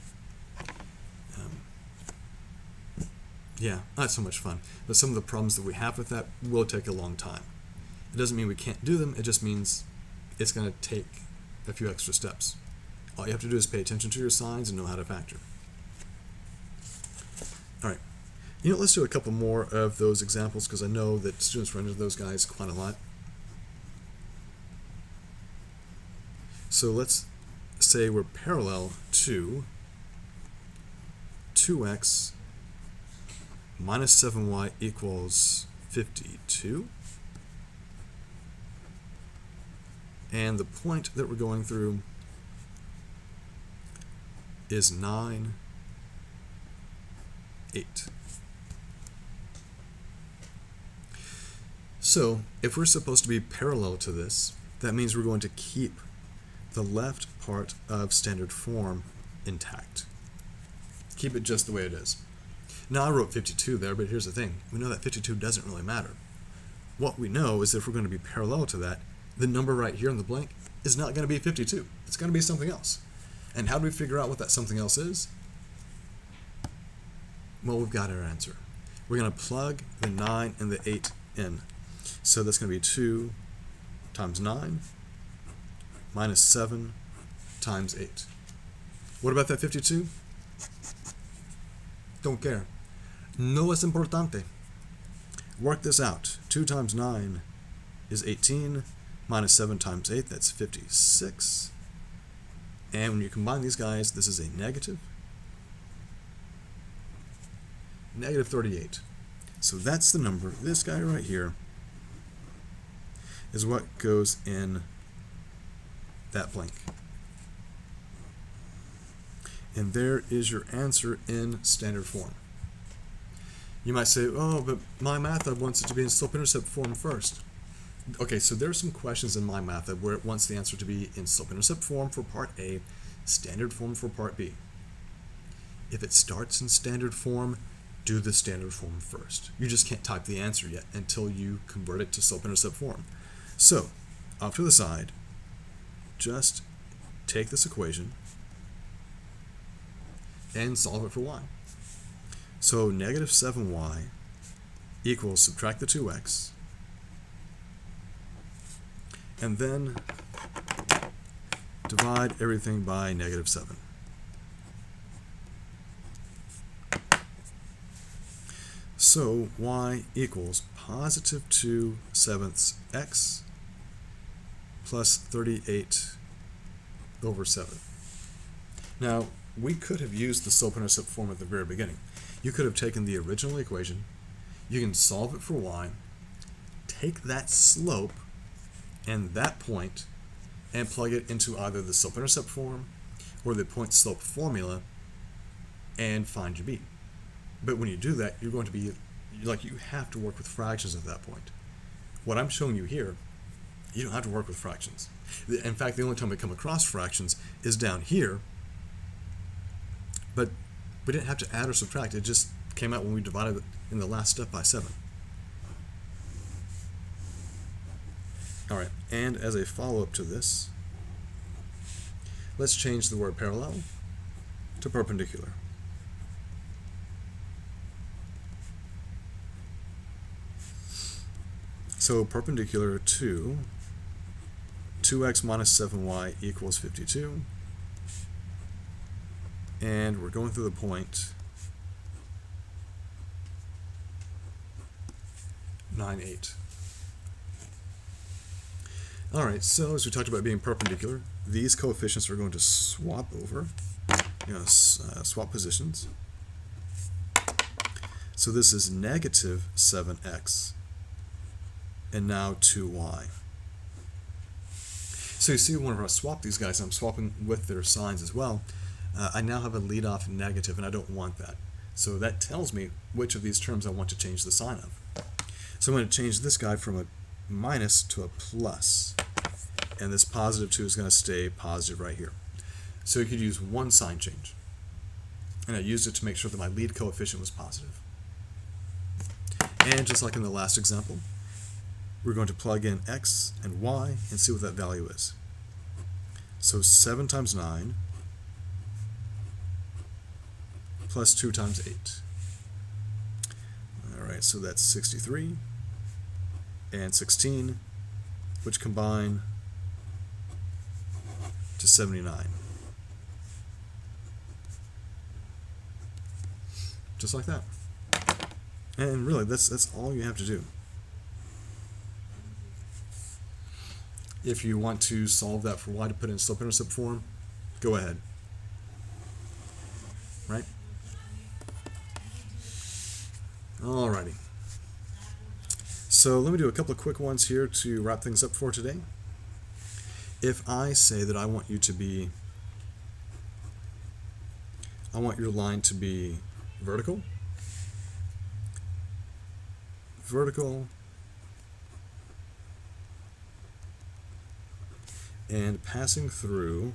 Yeah, not so much fun, but some of the problems that we have with that will take a long time. It doesn't mean we can't do them, it just means it's going to take a few extra steps. All you have to do is pay attention to your signs and know how to factor. All right, let's do a couple more of those examples because I know that students run into those guys quite a lot. So let's say we're parallel to 2x minus 7y equals 52. And the point that we're going through is 9, 8. So if we're supposed to be parallel to this, that means we're going to keep the left part of standard form intact. Keep it just the way it is. Now I wrote 52 there, but here's the thing. We know that 52 doesn't really matter. What we know is if we're going to be parallel to that, the number right here in the blank is not going to be 52. It's going to be something else. And how do we figure out what that something else is? Well, we've got our answer. We're going to plug the 9 and the 8 in. So that's going to be 2 times 9 minus 7 times 8. What about that 52? Don't care. No es importante. Work this out. 2 times 9 is 18, minus 7 times 8, that's 56. And when you combine these guys, this is a negative 38. So that's the number. This guy right here is what goes in that blank. And there is your answer in standard form. You might say, oh, but MyMathHub wants it to be in slope-intercept form first. Okay, so there are some questions in MyMathHub where it wants the answer to be in slope-intercept form for part A, standard form for part B. If it starts in standard form, do the standard form first. You just can't type the answer yet until you convert it to slope-intercept form. So, off to the side, just take this equation and solve it for y. So negative 7y equals, subtract the 2x, and then divide everything by negative 7. So y equals positive 2/7 x plus 38 over 7. Now, we could have used the slope-intercept form at the very beginning. You could have taken the original equation, you can solve it for y, take that slope and that point and plug it into either the slope-intercept form or the point-slope formula and find your b. But when you do that, you're going to be, you have to work with fractions at that point. What I'm showing you here, you don't have to work with fractions. In fact, the only time we come across fractions is down here, but we didn't have to add or subtract. It just came out when we divided it in the last step by 7. All right, and as a follow-up to this, let's change the word parallel to perpendicular. So perpendicular to 2x minus 7y equals 52. And we're going through the point 9, 8. All right, so as we talked about being perpendicular, these coefficients are going to swap over, swap positions. So this is negative 7x, and now 2y. So you see, whenever I swap these guys, I'm swapping with their signs as well. I now have a lead-off negative, and I don't want that. So that tells me which of these terms I want to change the sign of. So I'm going to change this guy from a minus to a plus. And this positive 2 is going to stay positive right here. So you could use one sign change. And I used it to make sure that my lead coefficient was positive. And just like in the last example, we're going to plug in x and y and see what that value is. So 7 times 9 plus 2 times 8. All right, so that's 63 and 16, which combine to 79. Just like that. And really, that's all you have to do. If you want to solve that for y to put in slope-intercept form, go ahead. Right? Alrighty. So let me do a couple of quick ones here to wrap things up for today. If I say that I want your line to be vertical, and passing through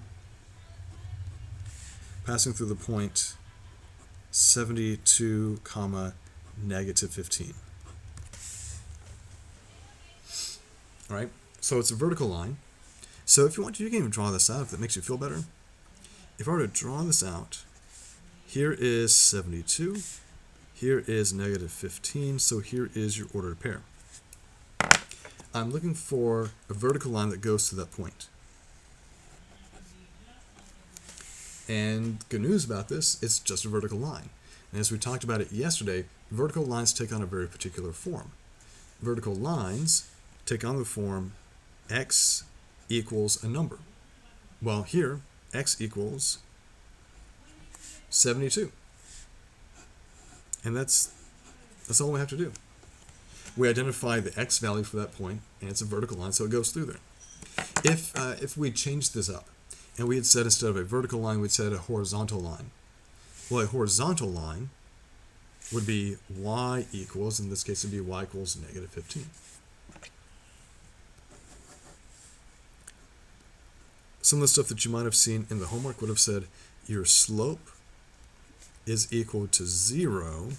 the point 72, negative 15. All right, so it's a vertical line. So if you want to, you can even draw this out if that makes you feel better. If I were to draw this out, here is 72, here is negative 15, so here is your ordered pair. I'm looking for a vertical line that goes to that point. And good news about this, it's just a vertical line. And as we talked about it yesterday, vertical lines take on a very particular form. Vertical lines take on the form x equals a number. Well, here, x equals 72. And that's all we have to do. We identify the x value for that point, and it's a vertical line, so it goes through there. If we changed this up, and we had said instead of a vertical line, we'd said a horizontal line. Well, a horizontal line would be y equals, in this case, it would be y equals negative 15. Some of the stuff that you might have seen in the homework would have said your slope is equal to 0,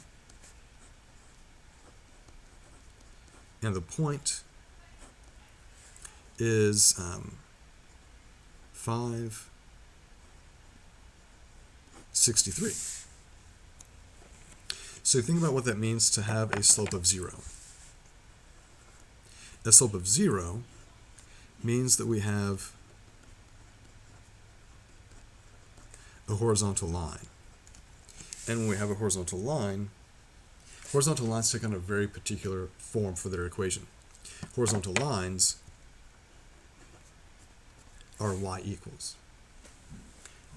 and the point is 563. So think about what that means to have a slope of 0. A slope of 0 means that we have a horizontal line. And when we have a horizontal line, horizontal lines take on a very particular form for their equation. Horizontal lines are y equals.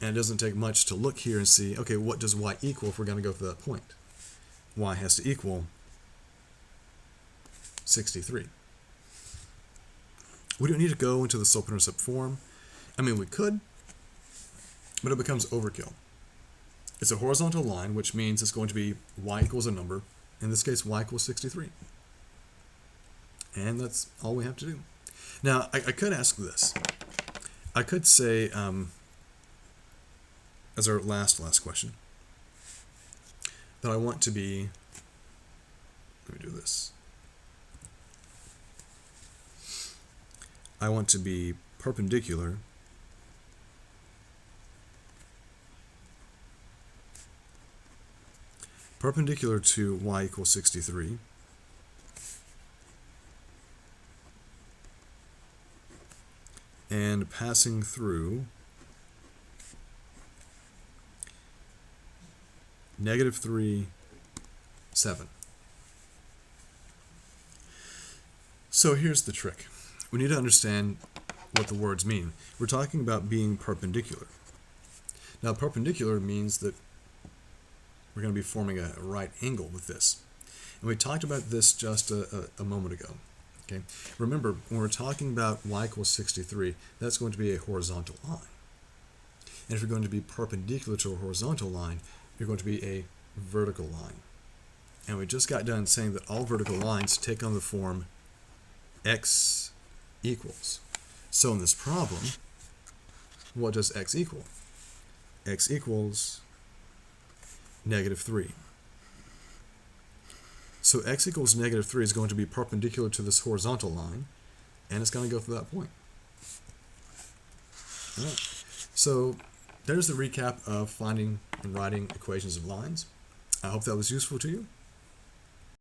And it doesn't take much to look here and see, okay, what does y equal if we're going to go to that point? Y has to equal 63. We don't need to go into the slope-intercept form. I mean, we could, but it becomes overkill. It's a horizontal line, which means it's going to be y equals a number. In this case, y equals 63. And that's all we have to do. Now, I could ask this. I could say, as our last question, that I want to be, let me do this. I want to be perpendicular to y equals 63, and passing through negative 3, 7. So here's the trick. We need to understand what the words mean. We're talking about being perpendicular. Now, perpendicular means that we're going to be forming a right angle with this. And we talked about this just a moment ago. Okay. Remember, when we're talking about y equals 63, that's going to be a horizontal line. And if you're going to be perpendicular to a horizontal line, you're going to be a vertical line. And we just got done saying that all vertical lines take on the form x equals. So in this problem, what does x equal? X equals negative 3. So x equals negative 3 is going to be perpendicular to this horizontal line, and it's going to go through that point. All right. So there's the recap of finding and writing equations of lines. I hope that was useful to you.